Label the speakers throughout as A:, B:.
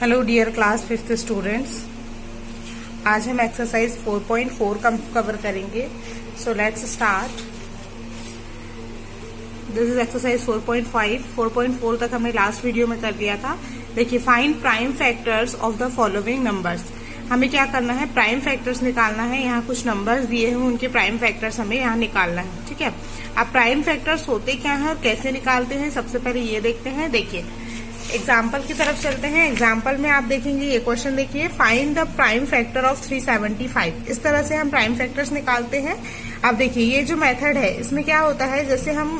A: Hello dear class 5th students, आज हम exercise 4.4 cover करेंगे। So let's start. This is exercise 4.5। 4.4 तक हमने लास्ट वीडियो में कर लिया था। देखिए, find prime factors of the following numbers. हमें क्या करना है, प्राइम फैक्टर्स निकालना है। यहाँ कुछ नंबर्स दिए हैं, उनके प्राइम फैक्टर्स हमें यहाँ निकालना है। ठीक है, अब प्राइम फैक्टर्स होते क्या है और कैसे निकालते हैं, सबसे पहले ये देखते हैं। देखिए, एग्जाम्पल की तरफ चलते हैं। एग्जाम्पल में आप देखेंगे ये क्वेश्चन, देखिए, find the prime factor of 375। इस तरह से हम प्राइम फैक्टर्स निकालते हैं। अब देखिए, ये जो मेथड है इसमें क्या होता है, जैसे हम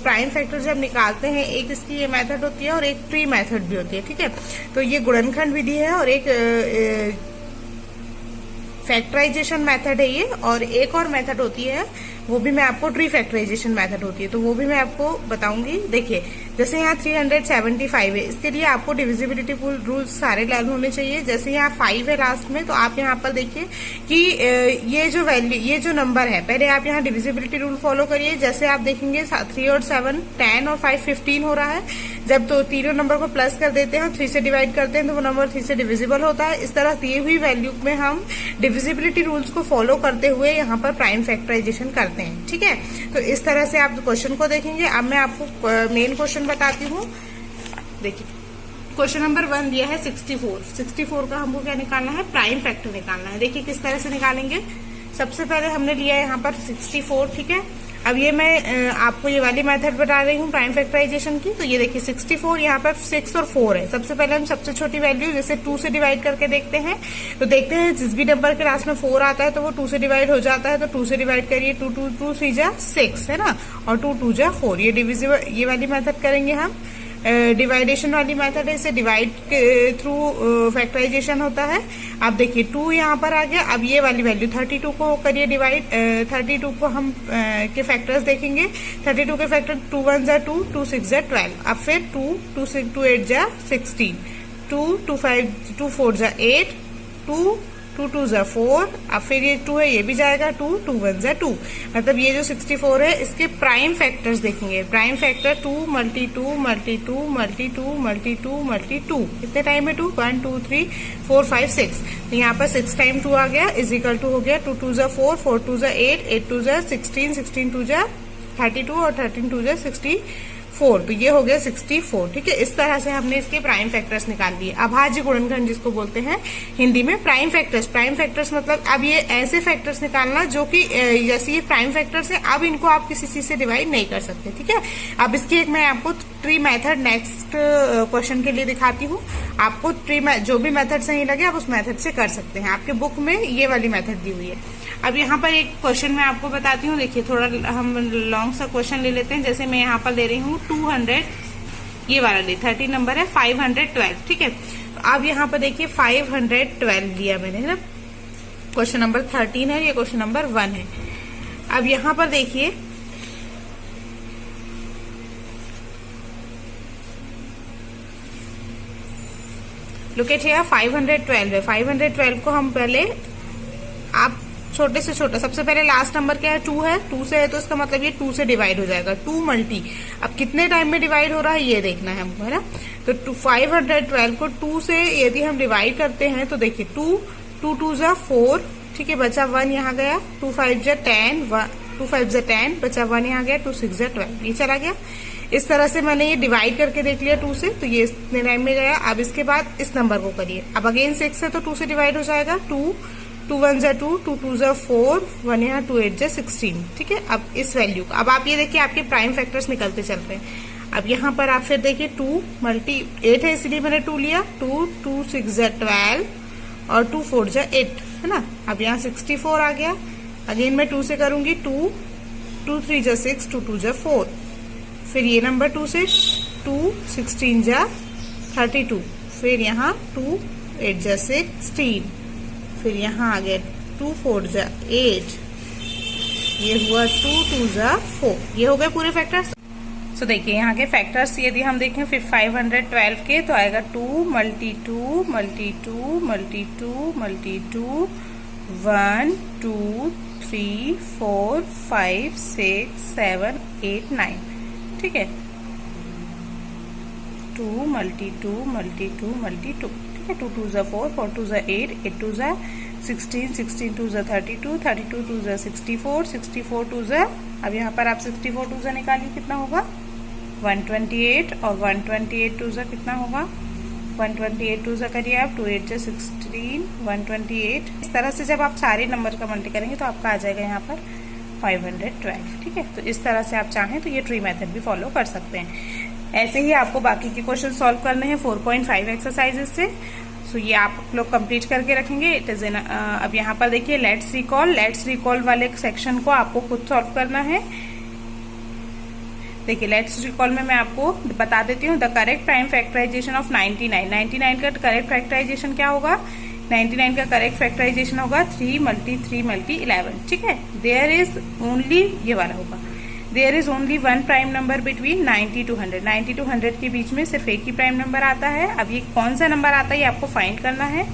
A: प्राइम फैक्टर जब निकालते हैं, एक इसकी ये मेथड होती है और एक ट्री मेथड भी होती है। ठीक है, तो ये गुणनखंड विधि है और एक फैक्टराइजेशन मेथड है ये, और एक और मेथड होती है, वो भी मैं आपको ट्री फैक्टराइजेशन मेथड होती है, तो वो भी मैं आपको बताऊंगी। देखिए, जैसे यहाँ 375 है, इसके लिए आपको डिविजिबिलिटी रूल्स सारे लागू होने चाहिए। जैसे यहाँ 5 है लास्ट में, तो आप यहाँ पर देखिए कि ये जो वैल्यू, ये जो नंबर है, पहले आप यहाँ डिविजिबिलिटी रूल फॉलो करिए। जैसे आप देखेंगे 3 और 7 10 और 5 15 हो रहा है। जब तो तीनों नंबर को प्लस कर देते हैं, 3 से डिवाइड करते हैं, तो वो नंबर 3 से डिविजिबल होता है। इस तरह दी हुई वैल्यू में हम डिविजिबिलिटी रूल्स को फॉलो करते हुए यहाँ पर प्राइम फैक्टराइजेशन करते हैं। ठीक है, तो इस तरह से आप क्वेश्चन को देखेंगे। अब मैं आपको मेन क्वेश्चन बताती हूँ। देखिए, क्वेश्चन नंबर 1 दिया है 64। 64 का हमको क्या निकालना है, प्राइम फैक्टर निकालना है। देखिए किस तरह से निकालेंगे। सबसे पहले हमने लिया है यहाँ पर 64। ठीक है, अब ये मैं आपको ये वाली मेथड बता रही हूँ प्राइम फैक्टराइजेशन की। तो ये देखिए 64, यहाँ पर 6 और 4 है। सबसे पहले हम सबसे छोटी वैल्यू जैसे 2 से डिवाइड करके देखते हैं। तो देखते हैं जिस भी नंबर के लास्ट में 4 आता है तो वो 2 से डिवाइड हो जाता है, तो 2 से डिवाइड करिए। 2 3 जा 6 है ना, और 2 2 जा 4। ये डिविजिबल, ये वाली मेथड करेंगे हम। डिवाइडेशन वाली मेथड है, इसे डिवाइड थ्रू फैक्टराइजेशन होता है। अब देखिए 2 यहाँ पर आ गया। अब ये वाली वैल्यू 32 को करिए डिवाइड। 32 को हम के फैक्टर्स देखेंगे। 32 के फैक्टर 2 1 जा 2, 2 6 जा 12। अब फिर 2 8 जा 16, 2 2 4 जा 8, 2 2 जा 4। अब फिर ये 2 है, ये भी जाएगा 2 1 जा 2। मतलब ये जो 64 है, इसके प्राइम फैक्टर्स देखेंगे। Prime factor 2 multi 2 multi 2 multi 2 multi 2 multi 2। कितने टाइम है 2? 1 2 3 4 5 6। तो यहाँ पर 6 टाइम 2 आ गया, इज इक्वल टू हो गया 2 2 जा 4, 4 2 जा 8, 8 2 जा 16, 16 2 जा 32 और 13 2 जा 64। तो ये हो गया 64। ठीक है, इस तरह से हमने इसके प्राइम फैक्टर्स निकाल दिए। अभाज्य गुणनखंड जिसको बोलते हैं हिंदी में प्राइम फैक्टर्स। प्राइम फैक्टर्स मतलब अब ये ऐसे फैक्टर्स निकालना जो कि जैसे ये प्राइम फैक्टर्स है, अब इनको आप किसी चीज से डिवाइड नहीं कर सकते। ठीक है, अब इसकी एक मैं आपको ट्री मेथड नेक्स्ट क्वेश्चन के लिए दिखाती हूँ। आपको ट्री जो भी मेथड सही लगे आप उस मेथड से कर सकते हैं। आपके बुक में ये वाली मेथड दी हुई है। अब यहाँ पर एक क्वेश्चन मैं आपको बताती हूँ। देखिए, थोड़ा हम लॉन्ग सा क्वेश्चन ले लेते हैं। जैसे मैं यहाँ पर ले रही हूँ 200, ये वाला ले 30 नंबर है 512। ठीक है, तो अब यहाँ पर देखिए 512 लिया मैंने, है ना। क्वेश्चन नंबर 13 है, ये क्वेश्चन नंबर 1 है। अब यहाँ पर देखिए लुक एट हियर, 512 है। 512 को हम पहले, आप छोटे से छोटा, सबसे पहले लास्ट नंबर क्या है 2 है। 2 से है तो इसका मतलब ये 2 से डिवाइड हो जाएगा। 2 मल्टी, अब कितने टाइम में डिवाइड हो रहा है ये देखना है हमको, है ना। तो 512 को 2 से यदि हम डिवाइड करते हैं तो देखिए 2 2 जा 4। ठीक है, बचा 1 यहाँ गया। 2 5 जा 10, 2 5 जा 10, बचा 1 यहाँ गया। 2 6 जा 12, ये चला गया। इस तरह से मैंने ये डिवाइड करके देख लिया 2 से, तो ये इतने टाइम में गया। अब इसके बाद इस नंबर को करिए। अब अगेन 6 है तो 2 से डिवाइड हो जाएगा। 2 1 जा 2, 2 2 जा 4, 1 यहाँ 2 8 जा 16। ठीक है, अब इस वैल्यू को, अब आप ये देखिए आपके प्राइम फैक्टर्स निकलते चल रहे हैं। अब यहाँ पर आप फिर देखिए 2 मल्टी 8 है, इसलिए मैंने 2 लिया। 2 6 जा 12 और 2 4 जा 8, है ना। अब यहाँ 64 आ गया। अगेन मैं 2 से करूंगी। 2 3 जा 6, 2 2 जा 4। फिर ये नंबर 2 से 2 16 जा 32। फिर यहाँ 2 8 जा 16। फिर यहाँ आ गया 2 4 जा 8, ये हुआ 2 2 जा 4। ये हो गए पूरे फैक्टर्स। सो देखिए यहाँ के फैक्टर्स यदि हम देखें फिर 512 के, तो आएगा 2 मल्टी 2 मल्टी 2 मल्टी 2 मल्टी 2, 1 2 3 4 5 6 7 8 9। ठीक है, 2 मल्टी 2 मल्टी 2 मल्टी 2, ठीक है। 2 2 ज़ा 4, 4 2 ज़ा 8, 8 2 ज़ा 16, 16 2 ज़ा 32, 32 2 ज़ा 64, 64 2 ज़ा, अब यहाँ पर आप 64 2 ज़ा निकालिए, कितना होगा 128, और 128 2 ज़ा कितना होगा 128 2 ज़ा करिए आप, 2 8 ज़ा 16, 128। इस तरह से जब आप सारे नंबर का मल्टी करेंगे तो आपका आ जाएगा यहाँ पर 512, ठीक है। तो इस तरह से आप चाहें तो ये ट्री मेथड भी फॉलो कर सकते हैं। ऐसे ही आपको बाकी के क्वेश्चन सॉल्व करने हैं 4.5 एक्सरसाइजेस से। सो ये आप लोग कंप्लीट करके रखेंगे। इट इज अब यहाँ पर देखिए लेट्स रिकॉल वाले सेक्शन को आपको खुद सॉल्व करना है। देखिए लेट्स रिकॉल में मैं आपको बता देती हूँ। The correct prime factorisation of 99 का करेक्ट फैक्टराइजेशन क्या होगा, 99 का करेक्ट फैक्टराइजेशन होगा 3 मल्टी 3 मल्टी 11, ठीक है। देयर इज ओनली, ये वाला होगा, there is only one prime number between 90 to 100। 90 to 100 के बीच में सिर्फ एक ही प्राइम नंबर आता है। अब ये कौन सा नंबर आता है ये आपको फाइंड करना है।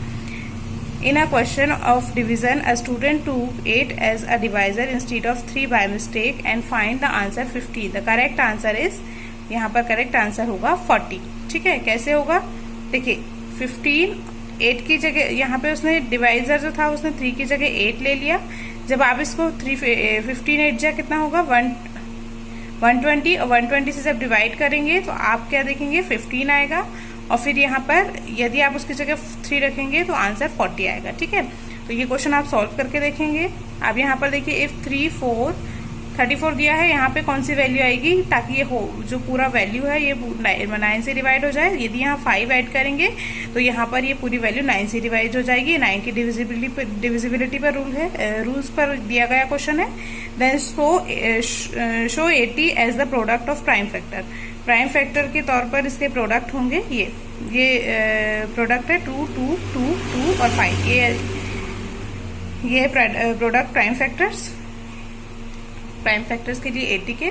A: In a question of division a student took 8 as a divisor instead of 3 by mistake and find the answer 50। The correct answer is, यहाँ पर करेक्ट आंसर होगा 40, ठीक है। कैसे होगा, देखिए 15 8 की जगह, यहाँ पे उसने डिवाइजर जो था उसने 3 की जगह 8 ले लिया। जब आप इसको 15 8 जा कितना होगा 120, और 120 से जब डिवाइड करेंगे तो आप क्या देखेंगे 15 आएगा, और फिर यहाँ पर यदि आप उसकी जगह 3 रखेंगे तो आंसर 40 आएगा, ठीक है। तो ये क्वेश्चन आप सॉल्व करके देखेंगे। अब यहाँ पर देखिए इफ 3 4 34 दिया है, यहाँ पे कौन सी वैल्यू आएगी ताकि ये हो जो पूरा वैल्यू है ये 9 से डिवाइड हो जाए। यदि यहाँ 5 ऐड करेंगे तो यहाँ पर ये पूरी वैल्यू 9 से डिवाइड हो जाएगी। 9 की डिविजिबिलिटी पर रूल्स पर दिया गया क्वेश्चन है। Then show 80 as the product of prime factor. Prime factor के तौर पर इसके प्रोडक्ट होंगे ये प्रोडक्ट है 2 2 2 2 और 5, ये प्रोडक्ट प्राइम फैक्टर्स के लिए 80 के।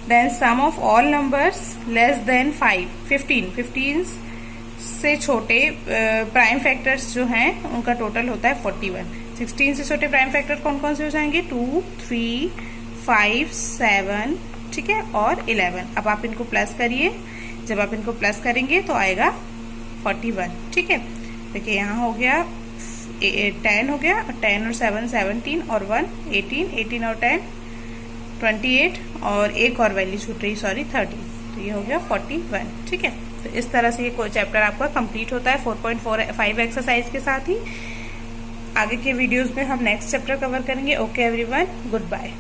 A: Then sum of all numbers less than 15 से छोटे प्राइम फैक्टर्स जो हैं उनका टोटल होता है 41। 16 से छोटे प्राइम फैक्टर कौन कौन से हो जाएंगे 2 3 5 7, ठीक है, और 11। अब आप इनको प्लस करिए, जब आप इनको प्लस करेंगे तो आएगा 41, ठीक है। देखिए यहाँ हो गया 10 हो गया, 10 और 7 17 और 1 18, 18 और 10 28, और एक और वैल्यू छूट रही, सॉरी 30, तो ये हो गया 41, ठीक है। तो इस तरह से ये चैप्टर आपका कंप्लीट होता है 4.5 एक्सरसाइज के साथ ही। आगे के वीडियोस में हम नेक्स्ट चैप्टर कवर करेंगे। Okay everyone, good bye.